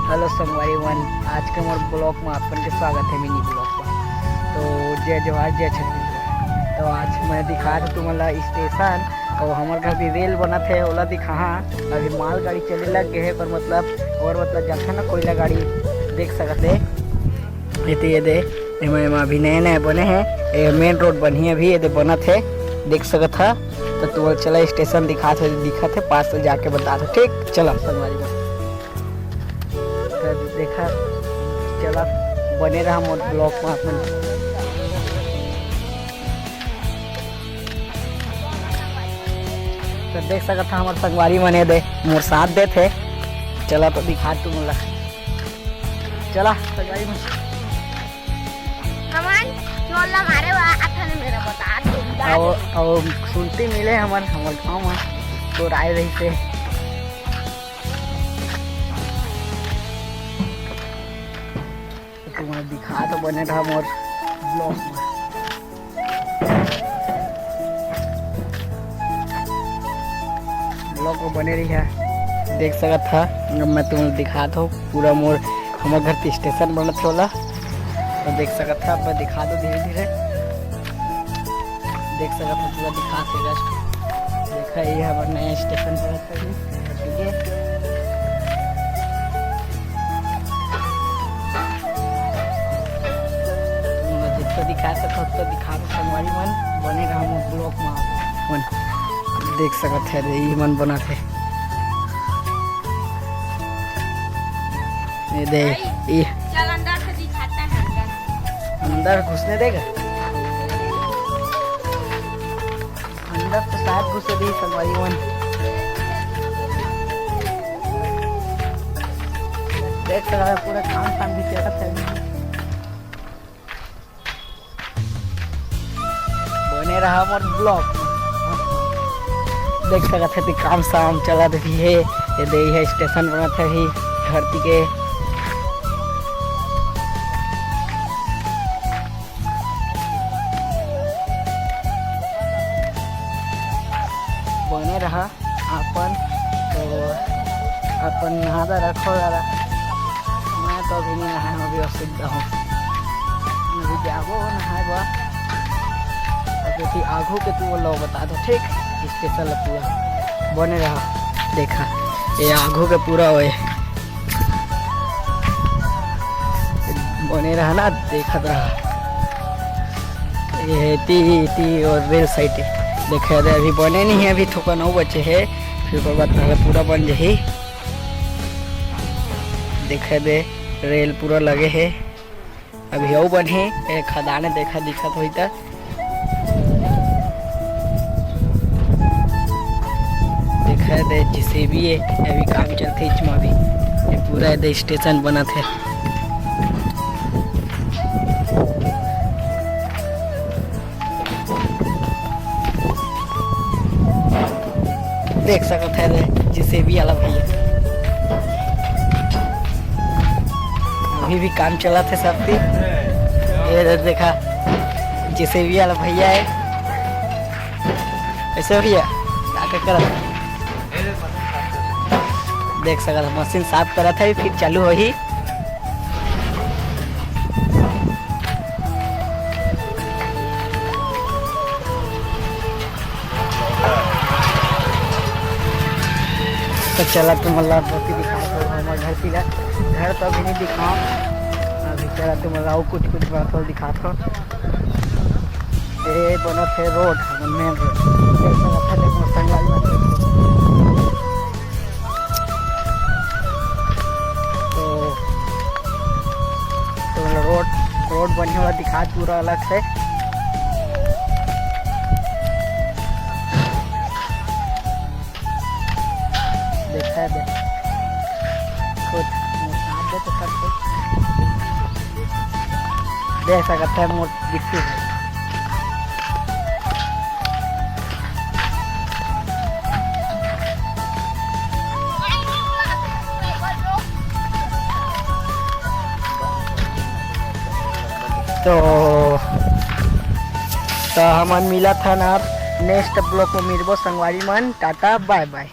Hello संगवारी one, आज के मोर ब्लॉग में आपन के स्वागत है मिनी ब्लॉग में। तो जय जवाहर जय छत्तीसगढ़। तो आज मैं दिखा था तुम्हारा स्टेशन और हमारे घर भी रेल बना थे ओला दिखा। अभी मालगाड़ी चले लग गए है पर मतलब जाता ना कोयला गाड़ी देख सकते ये दे अभी नए नए बने हैं। मेन रोड बनी है अभी ये बना थे देख सकत था। तो तुम चला स्टेशन दिखा थे पास से जाके बता दो ठीक। चला संगवारी में देखा चला बने रहा मोर ब्लॉग में अपन। तो देख सकता था हमारे संगवारी मने दे मोर साथ दे थे। चला तो दिखा तू मोला चला संगवारी में और सुनती मिले हमारे गाँव में तो आए रही थे। तुम्हें दिखा तो बने रहा मोर ब्लॉग में। ब्लॉग में बने रही है देख सकता था। मैं तुम्हें दिखा था पूरा मोर हमारे घर पे स्टेशन बना था वाला तो देख सकता था। मैं दिखा दो धीरे धीरे देख सकता था पूरा दिखा थे जस्ट देखा ये हमारा नया स्टेशन बना था ठीक है। दिखा सकता तो दिखा दो संगवारी मन बने रहा हम ब्लॉक में मन देख सकते है ये मन बना थे ये दे ये चल अंदर से दिखाता है। अंदर घुसने देगा अंदर तो शायद घुसे दी संगवारी मन देख सकते पूरा काम भी चला था बने रहा मोर ब्लॉग देख सकते थे। काम शाम चला भी है ये दे है स्टेशन बना था ही धरती के बने रहा अपन। तो अपन नहादा रखो जरा मैं तो अभी नहीं नहाया अभी असुविधा हूँ अभी जाबो नहाए बा आगू के तू लो बता दो ठीक। स्टेशन पूरा बने रहा देखा ये आगू के पूरा होए बने रहा ना देखा रहा ये टी और रेल साइड देखा दे अभी बने नहीं है अभी थोड़ा 9 बचे है फिर बाद पूरा बन जाए देखा दे रेल पूरा लगे है अभी और बने खदाने देखा दिखत हुई था दे जिसे भी है अभी काम चलते इसमें भी ये पूरा दे स्टेशन बना थे देख सकते है दे जिसे भी अलग भैया अभी भी काम चला थे सब ये देखा जिसे भी अलग भैया है ऐसे भैया क्या कर देख सकता था मशीन साफ करा था फिर चालू हो ही तो चला तुम दिखा घर की घर तो अभी नहीं दिखाओ अभी चला तुम कुछ बात दिखा दो ये बना थे रोड मेन रोड रोड बनने वाला दिखा पूरा अलग से देखा है खुद दे तो सब देख सकते हैं मोट दिखती है। तो हमन मिला था ना नेक्स्ट ब्लॉक में मिलबो संगवारी मन टाटा बाय बाय।